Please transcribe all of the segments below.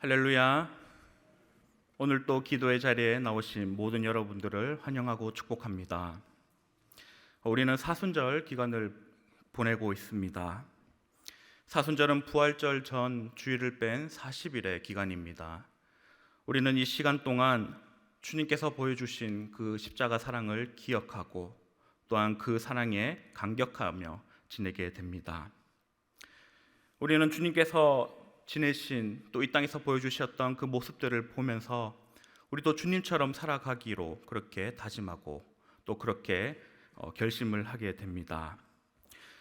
할렐루야. 오늘 또 기도의 자리에 나오신 모든 여러분들을 환영하고 축복합니다. 우리는 사순절 기간을 보내고 있습니다. 사순절은 부활절 전 주일을 뺀 40일의 기간입니다. 우리는 이 시간 동안 주님께서 보여주신 그 십자가 사랑을 기억하고 또한 그 사랑에 감격하며 지내게 됩니다. 우리는 주님께서 지내신 또 이 땅에서 보여주셨던 그 모습들을 보면서 우리도 주님처럼 살아가기로 그렇게 다짐하고 또 그렇게 결심을 하게 됩니다.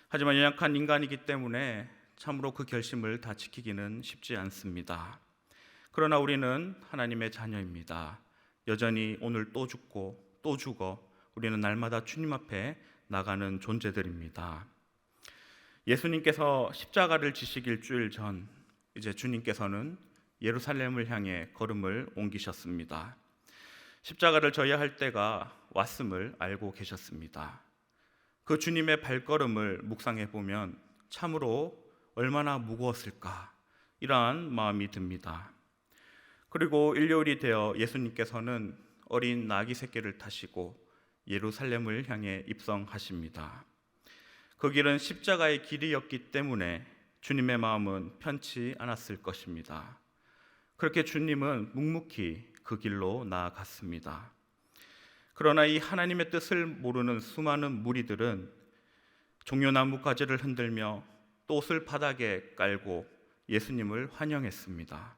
하지만 연약한 인간이기 때문에 참으로 그 결심을 다 지키기는 쉽지 않습니다. 그러나 우리는 하나님의 자녀입니다. 여전히 오늘 또 죽고 또 죽어 우리는 날마다 주님 앞에 나가는 존재들입니다. 예수님께서 십자가를 지시기 일주일 전 이제 주님께서는 예루살렘을 향해 걸음을 옮기셨습니다. 십자가를 져야 할 때가 왔음을 알고 계셨습니다. 그 주님의 발걸음을 묵상해 보면 참으로 얼마나 무거웠을까 이러한 마음이 듭니다. 그리고 일요일이 되어 예수님께서는 어린 나귀 새끼를 타시고 예루살렘을 향해 입성하십니다. 그 길은 십자가의 길이었기 때문에 주님의 마음은 편치 않았을 것입니다. 그렇게 주님은 묵묵히 그 길로 나아갔습니다. 그러나 이 하나님의 뜻을 모르는 수많은 무리들은 종려나무 가지를 흔들며 또 옷을 바닥에 깔고 예수님을 환영했습니다.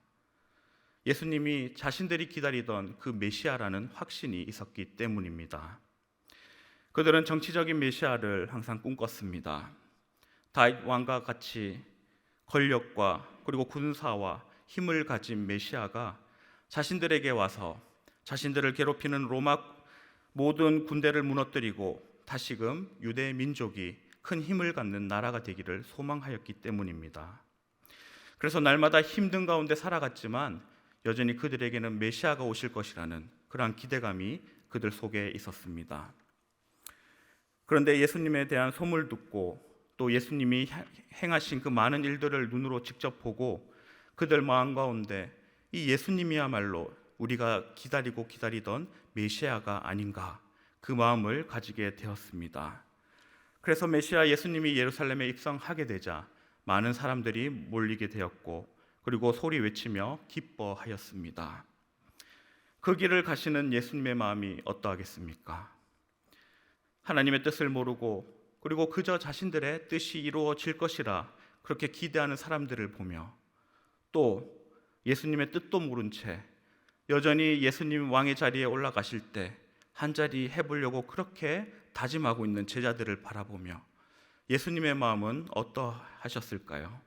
예수님이 자신들이 기다리던 그 메시아라는 확신이 있었기 때문입니다. 그들은 정치적인 메시아를 항상 꿈꿨습니다. 다윗 왕과 같이 권력과 그리고 군사와 힘을 가진 메시아가 자신들에게 와서 자신들을 괴롭히는 로마 모든 군대를 무너뜨리고 다시금 유대 민족이 큰 힘을 갖는 나라가 되기를 소망하였기 때문입니다. 그래서 날마다 힘든 가운데 살아갔지만 여전히 그들에게는 메시아가 오실 것이라는 그러한 기대감이 그들 속에 있었습니다. 그런데 예수님에 대한 소문을 듣고 또 예수님이 행하신 그 많은 일들을 눈으로 직접 보고 그들 마음 가운데 이 예수님이야말로 우리가 기다리고 기다리던 메시아가 아닌가 그 마음을 가지게 되었습니다. 그래서 메시아 예수님이 예루살렘에 입성하게 되자 많은 사람들이 몰리게 되었고 그리고 소리 외치며 기뻐하였습니다. 그 길을 가시는 예수님의 마음이 어떠하겠습니까? 하나님의 뜻을 모르고 그리고 그저 자신들의 뜻이 이루어질 것이라 그렇게 기대하는 사람들을 보며 또 예수님의 뜻도 모른 채 여전히 예수님 왕의 자리에 올라가실 때 한자리 해보려고 그렇게 다짐하고 있는 제자들을 바라보며 예수님의 마음은 어떠하셨을까요?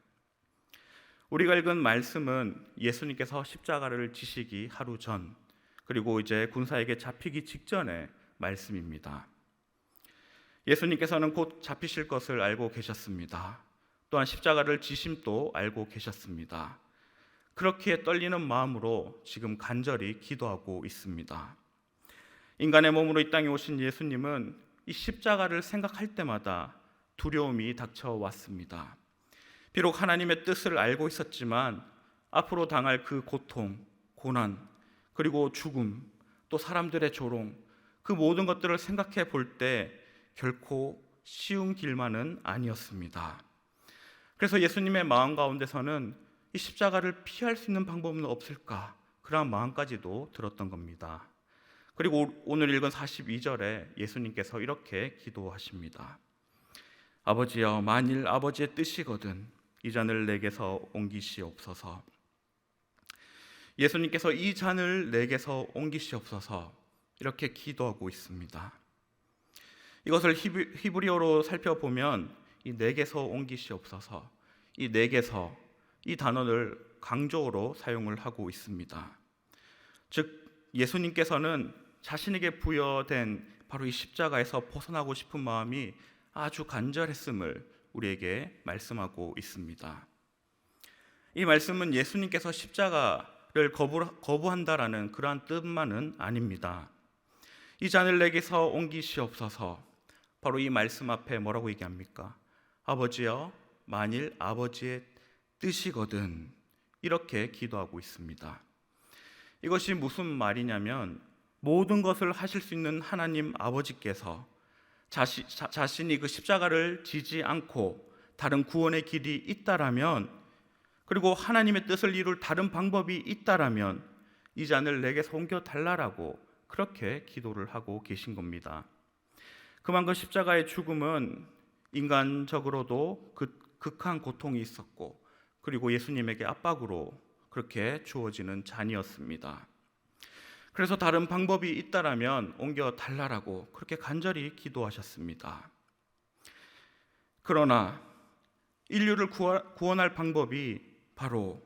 우리가 읽은 말씀은 예수님께서 십자가를 지시기 하루 전 그리고 이제 군사에게 잡히기 직전의 말씀입니다. 예수님께서는 곧 잡히실 것을 알고 계셨습니다. 또한 십자가를 지심도 알고 계셨습니다. 그렇게 떨리는 마음으로 지금 간절히 기도하고 있습니다. 인간의 몸으로 이 땅에 오신 예수님은 이 십자가를 생각할 때마다 두려움이 닥쳐왔습니다. 비록 하나님의 뜻을 알고 있었지만 앞으로 당할 그 고통, 고난, 그리고 죽음, 또 사람들의 조롱, 그 모든 것들을 생각해 볼 때 결코 쉬운 길만은 아니었습니다. 그래서 예수님의 마음 가운데서는 이 십자가를 피할 수 있는 방법은 없을까? 그러한 마음까지도 들었던 겁니다. 그리고 오늘 읽은 42절에 예수님께서 이렇게 기도하십니다. 아버지여, 만일 아버지의 뜻이거든 이 잔을 내게서 옮기시옵소서. 예수님께서 이 잔을 내게서 옮기시옵소서 이렇게 기도하고 있습니다. 이것을 히브리어로 살펴보면 이 내게서 옮기시옵소서, 이 내게서 이 단어를 강조어로 사용을 하고 있습니다. 즉 예수님께서는 자신에게 부여된 바로 이 십자가에서 벗어나고 싶은 마음이 아주 간절했음을 우리에게 말씀하고 있습니다. 이 말씀은 예수님께서 십자가를 거부한다라는 그러한 뜻만은 아닙니다. 이 잔을 내게서 옮기시옵소서, 바로 이 말씀 앞에 뭐라고 얘기합니까? 아버지여, 만일 아버지의 뜻이거든 이렇게 기도하고 있습니다. 이것이 무슨 말이냐면 모든 것을 하실 수 있는 하나님 아버지께서 자신이 그 십자가를 지지 않고 다른 구원의 길이 있다라면, 그리고 하나님의 뜻을 이룰 다른 방법이 있다라면 이 잔을 내게서 옮겨 달라라고 그렇게 기도를 하고 계신 겁니다. 그만큼 십자가의 죽음은 인간적으로도 극한 고통이 있었고, 그리고 예수님에게 압박으로 그렇게 주어지는 잔이었습니다. 그래서 다른 방법이 있다라면 옮겨 달라라고 그렇게 간절히 기도하셨습니다. 그러나 인류를 구원할 방법이 바로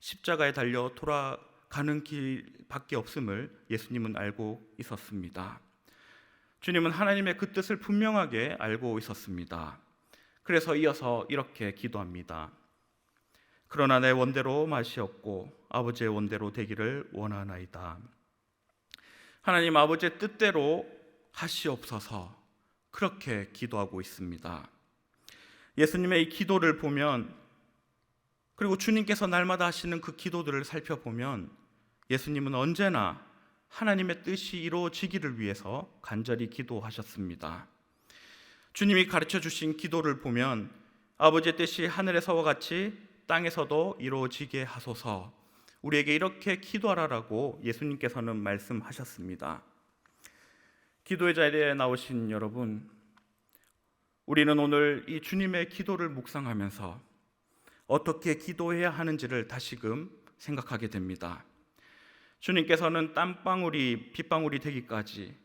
십자가에 달려 돌아가는 길밖에 없음을 예수님은 알고 있었습니다. 주님은 하나님의 그 뜻을 분명하게 알고 있었습니다. 그래서 이어서 이렇게 기도합니다. 그러나 내 원대로 마시옵고 아버지의 원대로 되기를 원하나이다. 하나님 아버지의 뜻대로 하시옵소서, 그렇게 기도하고 있습니다. 예수님의 이 기도를 보면, 그리고 주님께서 날마다 하시는 그 기도들을 살펴보면 예수님은 언제나 하나님의 뜻이 이루어지기를 위해서 간절히 기도하셨습니다. 주님이 가르쳐 주신 기도를 보면 아버지의 뜻이 하늘에서와 같이 땅에서도 이루어지게 하소서, 우리에게 이렇게 기도하라라고 예수님께서는 말씀하셨습니다. 기도의 자리에 나오신 여러분, 우리는 오늘 이 주님의 기도를 묵상하면서 어떻게 기도해야 하는지를 다시금 생각하게 됩니다. 주님께서는 땀방울이 빗방울이 되기까지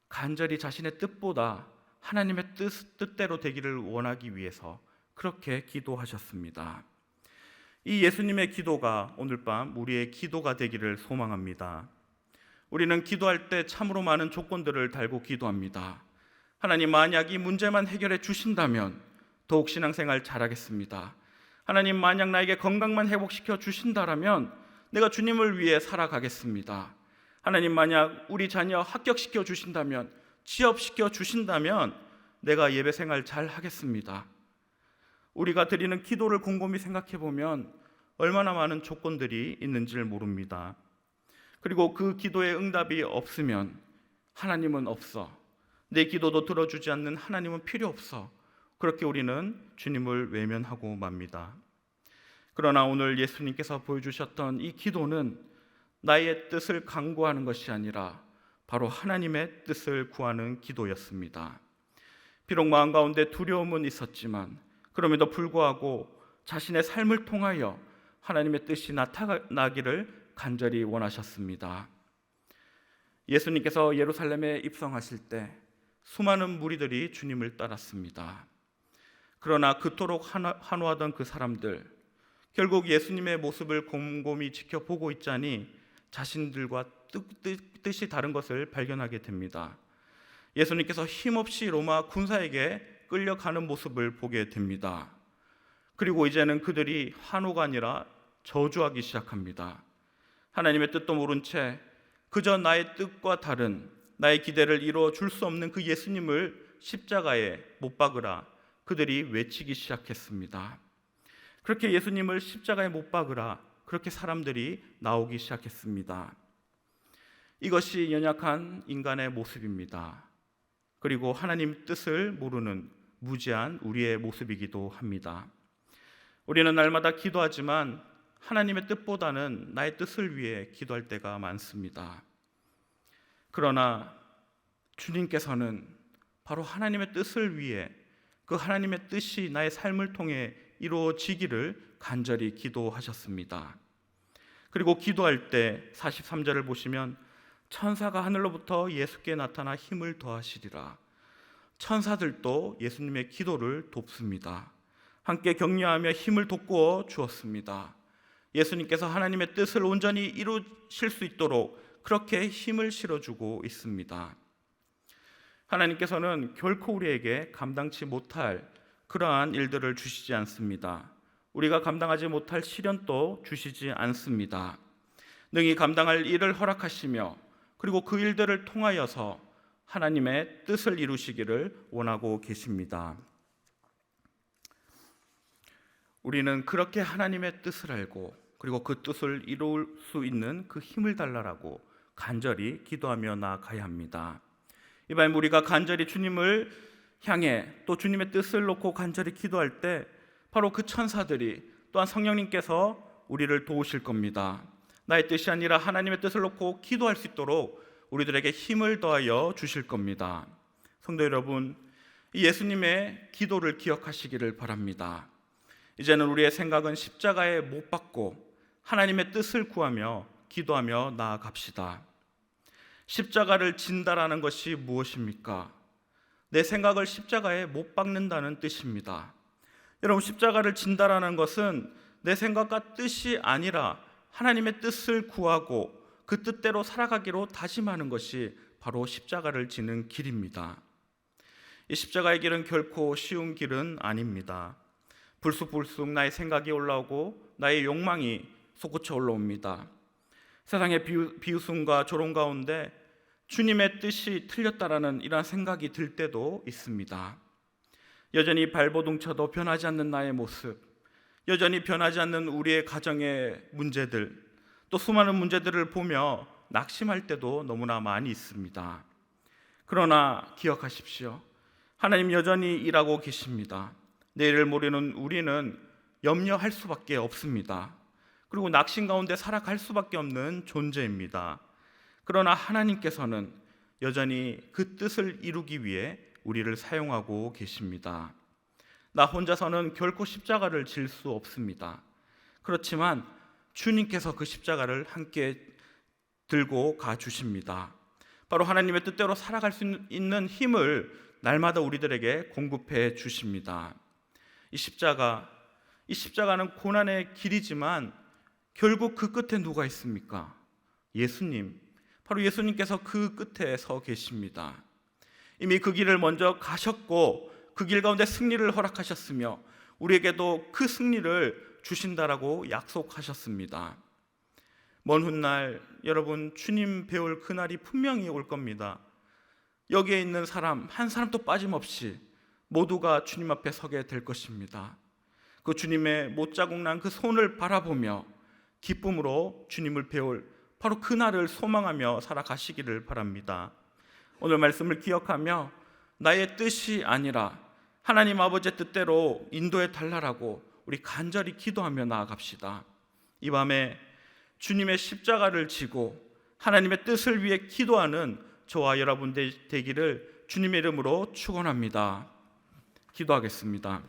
간절히 자신의 뜻보다 하나님의 뜻대로 되기를 원하기 위해서 그렇게 기도하셨습니다. 이 예수님의 기도가 오늘 밤 우리의 기도가 되기를 소망합니다. 우리는 기도할 때 참으로 많은 조건들을 달고 기도합니다. 하나님, 만약 이 문제만 해결해 주신다면 더욱 신앙생활 잘하겠습니다. 하나님, 만약 나에게 건강만 회복시켜 주신다라면 내가 주님을 위해 살아가겠습니다. 하나님, 만약 우리 자녀 합격시켜 주신다면, 취업시켜 주신다면 내가 예배생활 잘 하겠습니다. 우리가 드리는 기도를 곰곰이 생각해 보면 얼마나 많은 조건들이 있는지를 모릅니다. 그리고 그 기도에 응답이 없으면 하나님은 없어, 내 기도도 들어주지 않는 하나님은 필요 없어, 그렇게 우리는 주님을 외면하고 맙니다. 그러나 오늘 예수님께서 보여주셨던 이 기도는 나의 뜻을 강구하는 것이 아니라 바로 하나님의 뜻을 구하는 기도였습니다. 비록 마음 가운데 두려움은 있었지만 그럼에도 불구하고 자신의 삶을 통하여 하나님의 뜻이 나타나기를 간절히 원하셨습니다. 예수님께서 예루살렘에 입성하실 때 수많은 무리들이 주님을 따랐습니다. 그러나 그토록 환호하던 그 사람들, 결국 예수님의 모습을 곰곰이 지켜보고 있자니 자신들과 뜻이 다른 것을 발견하게 됩니다. 예수님께서 힘없이 로마 군사에게 끌려가는 모습을 보게 됩니다. 그리고 이제는 그들이 환호가 아니라 저주하기 시작합니다. 하나님의 뜻도 모른 채 그저 나의 뜻과 다른 나의 기대를 이루어 줄 수 없는 그 예수님을 십자가에 못 박으라 그들이 외치기 시작했습니다. 그렇게 예수님을 십자가에 못 박으라 그렇게 사람들이 나오기 시작했습니다. 이것이 연약한 인간의 모습입니다. 그리고 하나님 뜻을 모르는 무지한 우리의 모습이기도 합니다. 우리는 날마다 기도하지만 하나님의 뜻보다는 나의 뜻을 위해 기도할 때가 많습니다. 그러나 주님께서는 바로 하나님의 뜻을 위해, 그 하나님의 뜻이 나의 삶을 통해 이루어지기를 간절히 기도하셨습니다. 그리고 기도할 때 43절을 보시면 천사가 하늘로부터 예수께 나타나 힘을 더하시리라. 천사들도 예수님의 기도를 돕습니다. 함께 격려하며 힘을 돋구어 주었습니다. 예수님께서 하나님의 뜻을 온전히 이루실 수 있도록 그렇게 힘을 실어주고 있습니다. 하나님께서는 결코 우리에게 감당치 못할 그러한 일들을 주시지 않습니다. 우리가 감당하지 못할 시련도 주시지 않습니다. 능히 감당할 일을 허락하시며 그리고 그 일들을 통하여서 하나님의 뜻을 이루시기를 원하고 계십니다. 우리는 그렇게 하나님의 뜻을 알고 그리고 그 뜻을 이룰 수 있는 그 힘을 달라라고 간절히 기도하며 나아가야 합니다. 이 밤에 우리가 간절히 주님을 향해 또 주님의 뜻을 놓고 간절히 기도할 때 바로 그 천사들이 또한 성령님께서 우리를 도우실 겁니다. 나의 뜻이 아니라 하나님의 뜻을 놓고 기도할 수 있도록 우리들에게 힘을 더하여 주실 겁니다. 성도 여러분, 이 예수님의 기도를 기억하시기를 바랍니다. 이제는 우리의 생각은 십자가에 못 박고 하나님의 뜻을 구하며 기도하며 나아갑시다. 십자가를 진다라는 것이 무엇입니까? 내 생각을 십자가에 못 박는다는 뜻입니다. 여러분, 십자가를 진다라는 것은 내 생각과 뜻이 아니라 하나님의 뜻을 구하고 그 뜻대로 살아가기로 다짐하는 것이 바로 십자가를 지는 길입니다. 이 십자가의 길은 결코 쉬운 길은 아닙니다. 불쑥불쑥 나의 생각이 올라오고 나의 욕망이 솟구쳐 올라옵니다. 세상의 비웃음과 조롱 가운데 주님의 뜻이 틀렸다라는 이러한 생각이 들 때도 있습니다. 여전히 발버둥쳐도 변하지 않는 나의 모습, 여전히 변하지 않는 우리의 가정의 문제들, 또 수많은 문제들을 보며 낙심할 때도 너무나 많이 있습니다. 그러나 기억하십시오. 하나님 여전히 일하고 계십니다. 내일을 모르는 우리는 염려할 수밖에 없습니다. 그리고 낙심 가운데 살아갈 수밖에 없는 존재입니다. 그러나 하나님께서는 여전히 그 뜻을 이루기 위해 우리를 사용하고 계십니다. 나 혼자서는 결코 십자가를 질 수 없습니다. 그렇지만 주님께서 그 십자가를 함께 들고 가주십니다. 바로 하나님의 뜻대로 살아갈 수 있는 힘을 날마다 우리들에게 공급해 주십니다. 이 십자가는 고난의 길이지만 결국 그 끝에 누가 있습니까? 예수님. 바로 예수님께서 그 끝에 서 계십니다. 이미 그 길을 먼저 가셨고 그 길 가운데 승리를 허락하셨으며 우리에게도 그 승리를 주신다라고 약속하셨습니다. 먼 훗날 여러분, 주님 배울 그날이 분명히 올 겁니다. 여기에 있는 사람 한 사람도 빠짐없이 모두가 주님 앞에 서게 될 것입니다. 그 주님의 못자국 난 그 손을 바라보며 기쁨으로 주님을 배울 바로 그날을 소망하며 살아가시기를 바랍니다. 오늘 말씀을 기억하며 나의 뜻이 아니라 하나님 아버지의 뜻대로 인도해 달라고 우리 간절히 기도하며 나아갑시다. 이 밤에 주님의 십자가를 지고 하나님의 뜻을 위해 기도하는 저와 여러분 되기를 주님의 이름으로 축원합니다. 기도하겠습니다.